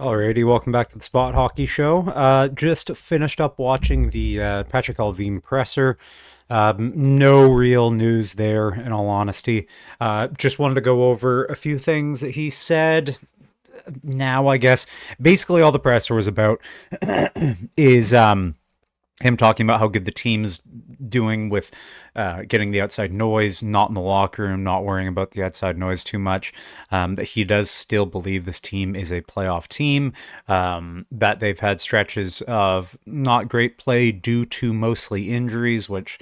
Alrighty, welcome back to the Spot Hockey Show. Just finished up watching the Patrick Allvin presser. No real news there, in all honesty. Just wanted to go over a few things that he said. Now, I guess basically all the presser was about is him talking about how good the team's doing with getting the outside noise, not in the locker room, not worrying about the outside noise too much. That he does still believe this team is a playoff team, that they've had stretches of not great play due to mostly injuries, which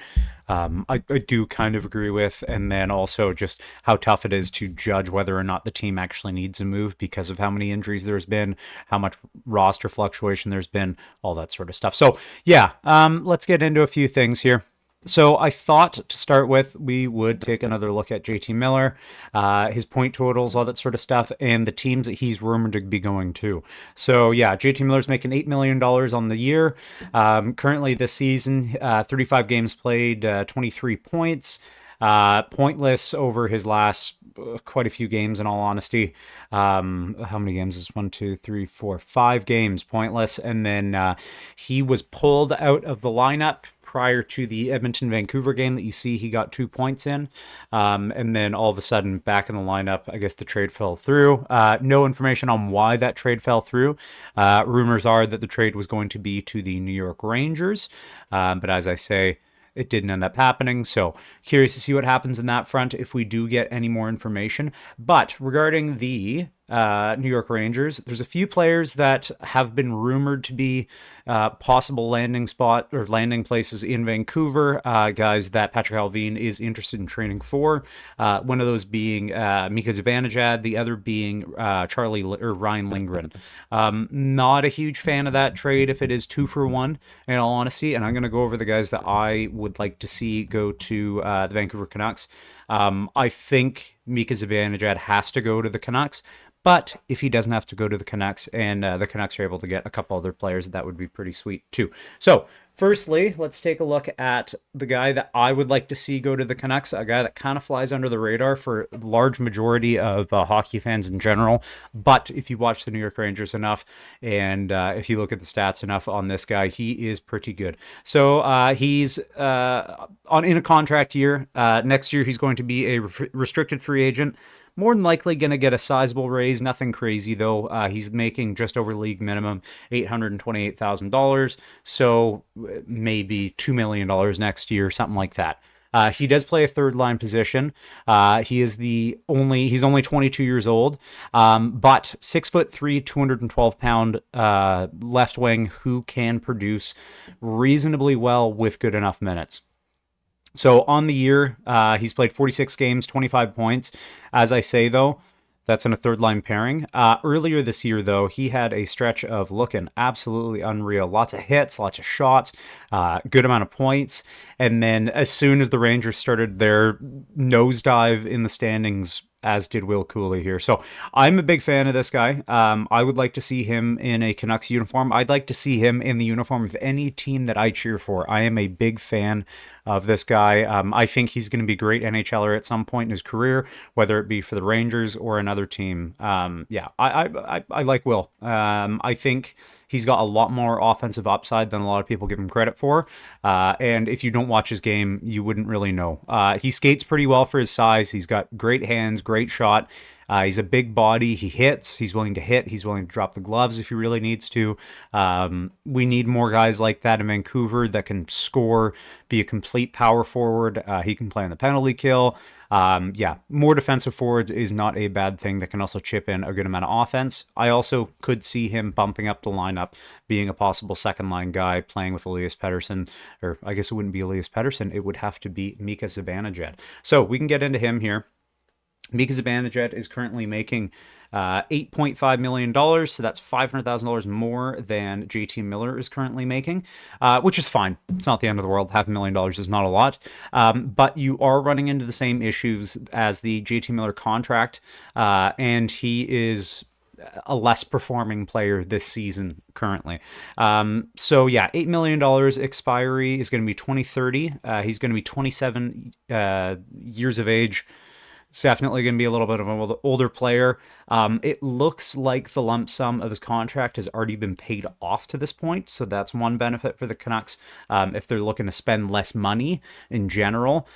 I do kind of agree with. And then also just how tough it is to judge whether or not the team actually needs a move because of how many injuries there's been, how much roster fluctuation there's been, all that sort of stuff. So yeah, let's get into a few things here. So I thought to start with, we would take another look at JT Miller, his point totals, all that sort of stuff, and the teams that he's rumored to be going to. So yeah, JT Miller's making $8 million on the year. Currently this season, 35 games played, 23 points. Pointless over his last quite a few games, in all honesty. How many games is 1, 2, 3, 4, 5 games pointless? And then he was pulled out of the lineup prior to the Edmonton Vancouver game that you see he got 2 points in. And then all of a sudden back in the lineup. I guess the trade fell through. No information on why that trade fell through. Rumors are that the trade was going to be to the New York Rangers. But as I say, it didn't end up happening, so curious to see what happens in that front if we do get any more information. But regarding the New York Rangers, there's a few players that have been rumored to be possible landing spot or landing places in Vancouver, guys that Patrick Allvin is interested in training for. One of those being Mika Zibanejad, the other being Ryan Lindgren. Not a huge fan of that trade if it is 2 for 1, in all honesty, and I'm going to go over the guys that I would like to see go to the Vancouver Canucks. I think Mika Zibanejad has to go to the Canucks. But if he doesn't have to go to the Canucks and the Canucks are able to get a couple other players, that would be pretty sweet too. So firstly, let's take a look at the guy that I would like to see go to the Canucks, a guy that kind of flies under the radar for a large majority of hockey fans in general. But if you watch the New York Rangers enough and if you look at the stats enough on this guy, he is pretty good. So he's in a contract year. Next year, he's going to be a restricted free agent. More than likely going to get a sizable raise. Nothing crazy, though. He's making just over league minimum, $828,000. So maybe $2 million next year, something like that. He does play a third line position. He's only 22 years old, but 6'3", 212-pound left wing who can produce reasonably well with good enough minutes. So on the year, he's played 46 games, 25 points. As I say, though, that's in a third line pairing. Earlier this year, though, he had a stretch of looking absolutely unreal. Lots of hits, lots of shots, good amount of points. And then as soon as the Rangers started their nosedive in the standings, as did Will Cooley here. So I'm a big fan of this guy. I would like to see him in a Canucks uniform. I'd like to see him in the uniform of any team that I cheer for. I am a big fan of this guy. I think he's going to be a great NHLer at some point in his career, whether it be for the Rangers or another team. I like Will. I think he's got a lot more offensive upside than a lot of people give him credit for. And if you don't watch his game, you wouldn't really know. He skates pretty well for his size. He's got great hands, great shot. He's a big body. He hits. He's willing to hit. He's willing to drop the gloves if he really needs to. We need more guys like that in Vancouver that can score, be a complete power forward. He can play on the penalty kill. More defensive forwards is not a bad thing that can also chip in a good amount of offense. I also could see him bumping up the lineup, being a possible second line guy, playing with Elias Pettersson, or I guess it wouldn't be Elias Pettersson. It would have to be Mika Zibanejad. So we can get into him here. Mika Zibanejad is currently making $8.5 million, so that's $500,000 more than JT Miller is currently making, which is fine. It's not the end of the world. $500,000 is not a lot, but you are running into the same issues as the JT Miller contract, and he is a less performing player this season currently. So yeah, $8 million expiry is going to be 2030. He's going to be 27 years of age. It's definitely going to be a little bit of an older player. It looks like the lump sum of his contract has already been paid off to this point, so that's one benefit for the Canucks if they're looking to spend less money in general.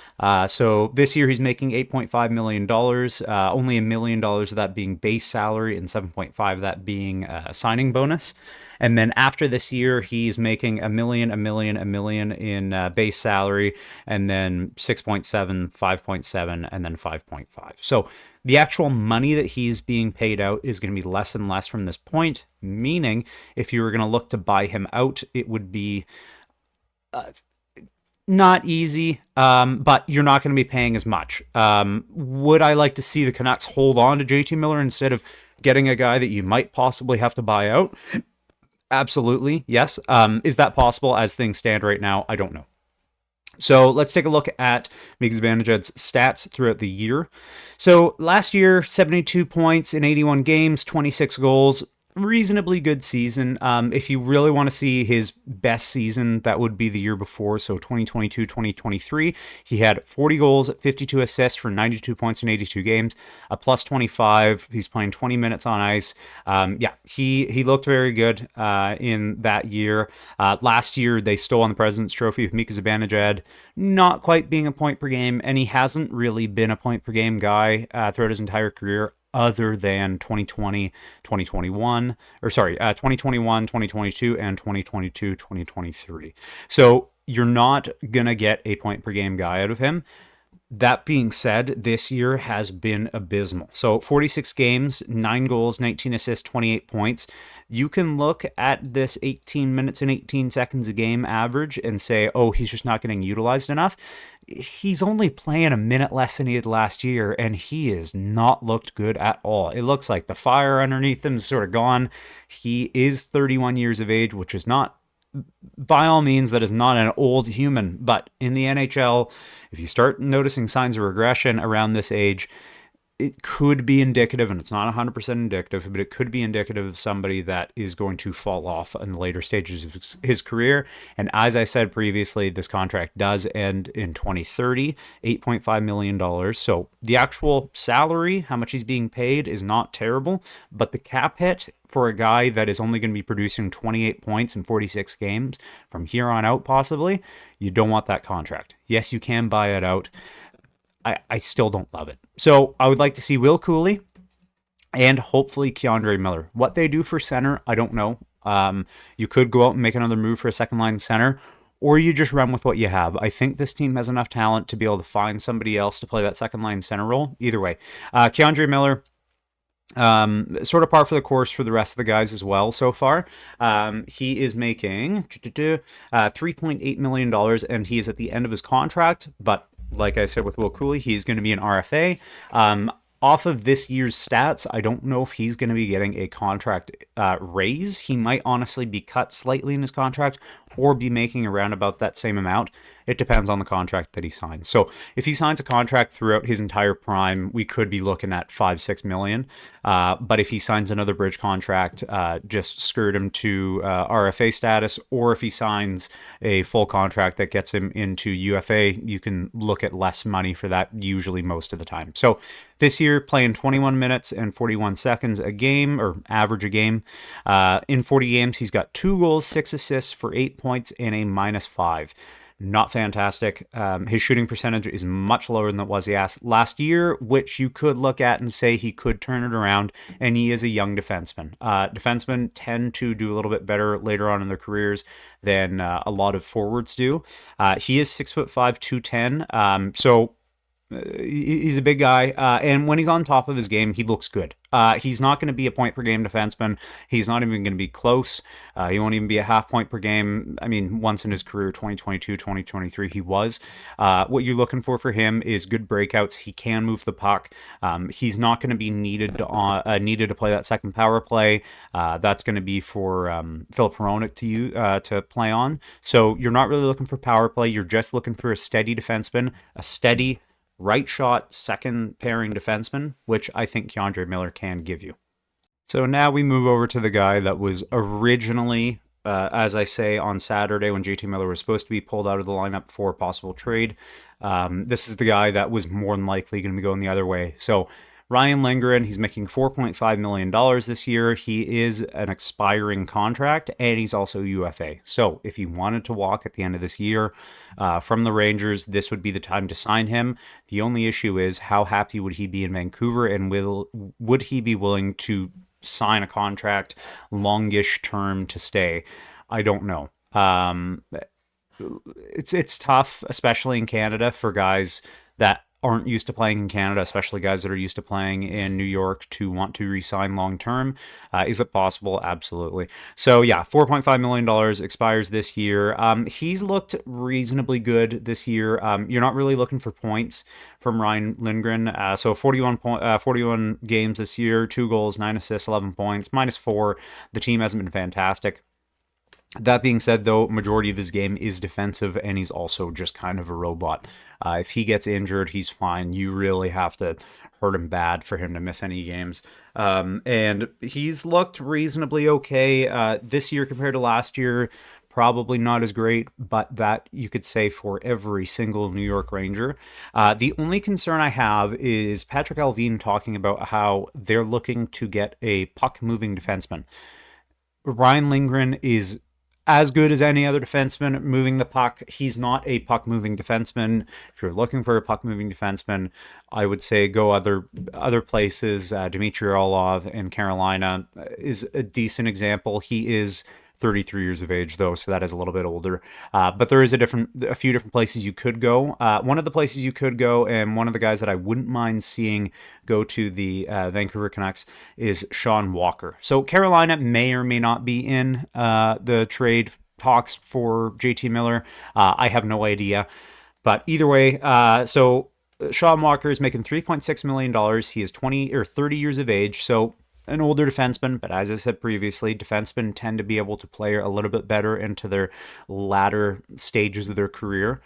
So this year he's making $8.5 million, only $1 million of that being base salary and 7.5 of that being a signing bonus. And then after this year, he's making $1 million, $1 million, $1 million in base salary, and then 6.7, 5.7, and then 5.5. So the actual money that he's being paid out is going to be less and less from this point, meaning if you were going to look to buy him out, it would be not easy, but you're not going to be paying as much. Would I like to see the Canucks hold on to JT Miller instead of getting a guy that you might possibly have to buy out? Absolutely, yes. Is that possible as things stand right now? I don't know. So let's take a look at Mika Zibanejad's stats throughout the year. So last year, 72 points in 81 games, 26 goals. Reasonably good season. If you really want to see his best season, that would be the year before. So 2022-2023, he had 40 goals, 52 assists for 92 points in 82 games, a plus 25. He's playing 20 minutes on ice. He looked very good in that year. Last year, they stole on the President's Trophy with Mika Zibanejad, not quite being a point per game, and he hasn't really been a point per game guy throughout his entire career, other than 2020, 2021, 2022, and 2022, 2023. So you're not going to get a point per game guy out of him. That being said, this year has been abysmal. So 46 games, 9 goals, 19 assists, 28 points. You can look at this 18 minutes and 18 seconds a game average and say, oh, he's just not getting utilized enough. He's only playing a minute less than he did last year, and he has not looked good at all. It looks like the fire underneath him is sort of gone. He is 31 years of age, which is not, by all means, that is not an old human. But in the NHL, if you start noticing signs of regression around this age, it could be indicative, and it's not 100% indicative, but it could be indicative of somebody that is going to fall off in the later stages of his career. And as I said previously, this contract does end in 2030, $8.5 million. So the actual salary, how much he's being paid, is not terrible, but the cap hit for a guy that is only going to be producing 28 points in 46 games from here on out, possibly, you don't want that contract. Yes, you can buy it out. I still don't love it. So I would like to see Will Cooley and hopefully Keandre Miller. What they do for center, I don't know. You could go out and make another move for a second line center, or you just run with what you have. I think this team has enough talent to be able to find somebody else to play that second line center role. Either way, Keandre Miller, sort of par for the course for the rest of the guys as well so far. He is making $3.8 million, and he is at the end of his contract, but like I said with Will Cooley, he's going to be an RFA. Off of this year's stats, I don't know if he's going to be getting a contract raise. He might honestly be cut slightly in his contract or be making around about that same amount. It depends on the contract that he signs. So if he signs a contract throughout his entire prime, we could be looking at $5-6 million. But if he signs another bridge contract, just skirt him to RFA status, or if he signs a full contract that gets him into UFA, you can look at less money for that usually most of the time. So this year, playing 21 minutes and 41 seconds a game, or average a game. In 40 games, he's got 2 goals, 6 assists for 8 points and a -5. Not fantastic. His shooting percentage is much lower than it was last year, which you could look at and say he could turn it around, and he is a young defenseman. Defensemen tend to do a little bit better later on in their careers than a lot of forwards do. He is 6'5", 210, so he's a big guy, and when he's on top of his game, he looks good. He's not going to be a point per game defenseman. He's not even going to be close. He won't even be a half point per game. I mean, once in his career, 2022, 2023, he was. What you're looking for him is good breakouts. He can move the puck. He's not going to be needed to play that second power play. That's going to be for Philip Hronek to play on. So you're not really looking for power play. You're just looking for a steady defenseman, a steady right shot second pairing defenseman, which I think Keandre Miller can give you. So now we move over to the guy that was originally, as I say, on Saturday when JT Miller was supposed to be pulled out of the lineup for a possible trade. This is the guy that was more than likely going to be going the other way. So Ryan Lindgren, he's making $4.5 million this year. He is an expiring contract, and he's also UFA. So if he wanted to walk at the end of this year from the Rangers, this would be the time to sign him. The only issue is how happy would he be in Vancouver, and would he be willing to sign a contract longish term to stay? I don't know. It's tough, especially in Canada, for guys that aren't used to playing in Canada, especially guys that are used to playing in New York, to want to re-sign long term. Is it possible? Absolutely. So yeah, $4.5 million expires this year. He's looked reasonably good this year. You're not really looking for points from Ryan Lindgren. So 41 games this year, 2 goals, 9 assists, 11 points, -4. The team hasn't been fantastic. That being said, though, majority of his game is defensive, and he's also just kind of a robot. If he gets injured, he's fine. You really have to hurt him bad for him to miss any games. And he's looked reasonably okay this year compared to last year. Probably not as great, but that you could say for every single New York Ranger. The only concern I have is Patrick Allvin talking about how they're looking to get a puck-moving defenseman. Ryan Lindgren is as good as any other defenseman moving the puck. He's not a puck-moving defenseman. If you're looking for a puck-moving defenseman, I would say go other places. Dmitry Orlov in Carolina is a decent example. He is 33 years of age, though, so that is a little bit older. But there is a few different places you could go. One of the places you could go, and one of the guys that I wouldn't mind seeing go to the Vancouver Canucks, is Sean Walker. So Carolina may or may not be in the trade talks for JT Miller. I have no idea. But either way, so Sean Walker is making $3.6 million. He is 30 years of age, so an older defenseman, but as I said previously, defensemen tend to be able to play a little bit better into their latter stages of their career.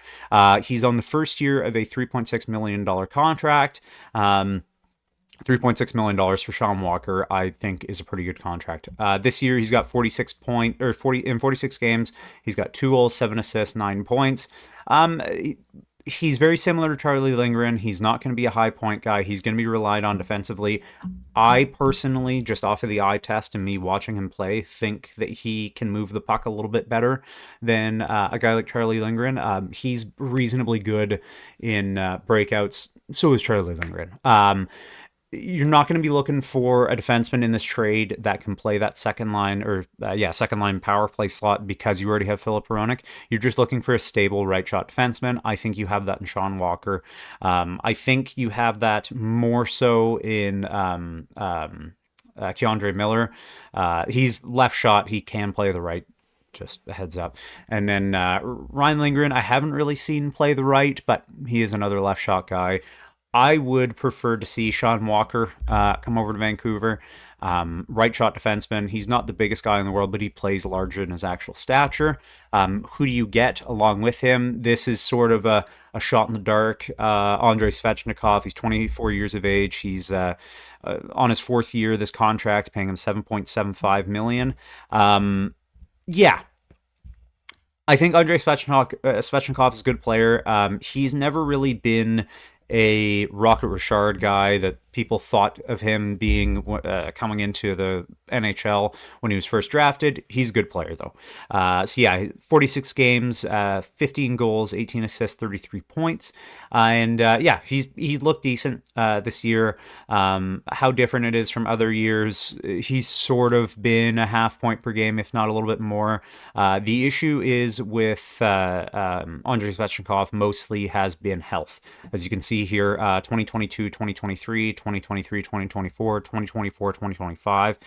He's on the first year of a $3.6 million contract. $3.6 million for Sean Walker, I think, is a pretty good contract. This year, he's got 46 games. He's got 2 goals, 7 assists, 9 points. He's very similar to Charlie Lindgren. He's not going to be a high point guy. He's going to be relied on defensively. I personally, just off of the eye test and me watching him play, think that he can move the puck a little bit better than a guy like Charlie Lindgren. He's reasonably good in breakouts. So is Charlie Lindgren. You're not going to be looking for a defenseman in this trade that can play that second line power play slot because you already have Filip Hronek. You're just looking for a stable right shot defenseman. I think you have that in Sean Walker. I think you have that more so in K'Andre Miller. He's left shot. He can play the right. Just a heads up. And then Ryan Lindgren, I haven't really seen play the right, but he is another left shot guy. I would prefer to see Sean Walker come over to Vancouver. Right shot defenseman. He's not the biggest guy in the world, but he plays larger than his actual stature. Who do you get along with him? This is sort of a shot in the dark. Andrei Svechnikov, he's 24 years of age. He's on his 4th year. This contract's paying him $7.75 million. Yeah. I think Andrei Svechnikov is a good player. He's never really been a Rocket Richard guy that people thought of him being coming into the NHL when he was first drafted. He's a good player, though. So yeah, 46 games, 15 goals, 18 assists, 33 points. He looked decent this year. How different it is from other years, he's sort of been a half point per game, if not a little bit more. The issue is with Andrei Svechnikov mostly has been health. As you can see here, 2022, 2023, 2023, 2024, 2024, 2025.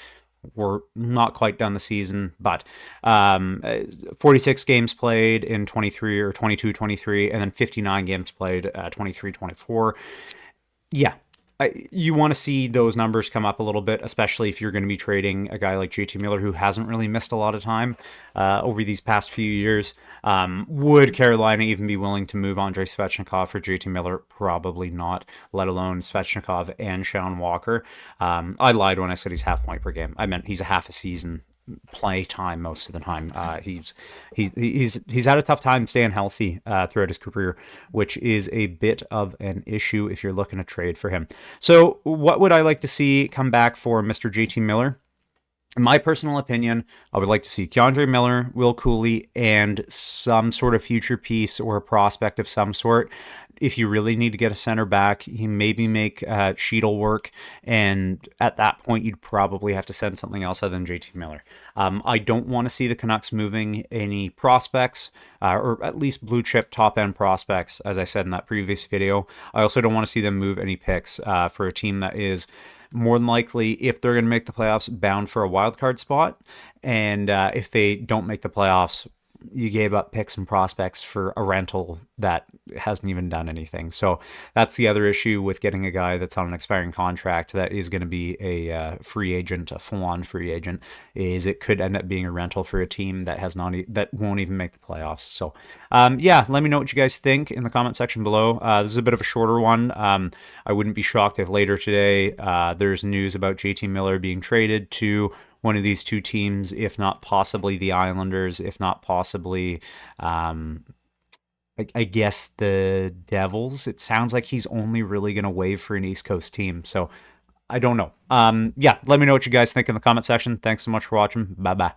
We're not quite done the season, but 46 games played in 23 or 22, 23, and then 59 games played 23, 24. Yeah. You want to see those numbers come up a little bit, especially if you're going to be trading a guy like JT Miller, who hasn't really missed a lot of time over these past few years. Would Carolina even be willing to move Andrei Svechnikov for JT Miller? Probably not, let alone Svechnikov and Sean Walker. I lied when I said he's half point per game. I meant he's a half a season play time most of the time. He's had a tough time staying healthy throughout his career, which is a bit of an issue if you're looking to trade for him. So, what would I like to see come back for Mr. JT Miller? In my personal opinion, I would like to see Keandre Miller, Will Cooley, and some sort of future piece or a prospect of some sort. If you really need to get a center back, you maybe make Sheedle work, and at that point, you'd probably have to send something else other than JT Miller. I don't want to see the Canucks moving any prospects, or at least blue chip top end prospects, as I said in that previous video. I also don't want to see them move any picks for a team that is more than likely, if they're going to make the playoffs, bound for a wild card spot. And if they don't make the playoffs, you gave up picks and prospects for a rental that hasn't even done anything. So that's the other issue with getting a guy that's on an expiring contract that is going to be a free agent, a full-on free agent, is it could end up being a rental for a team that has not that won't even make the playoffs. So yeah, let me know what you guys think in the comment section below. This is a bit of a shorter one. I wouldn't be shocked if later today there's news about JT Miller being traded to one of these two teams, if not possibly the Islanders, if not possibly, I guess the Devils. It sounds like he's only really going to waive for an East Coast team. So I don't know. Yeah, let me know what you guys think in the comment section. Thanks so much for watching. Bye-bye.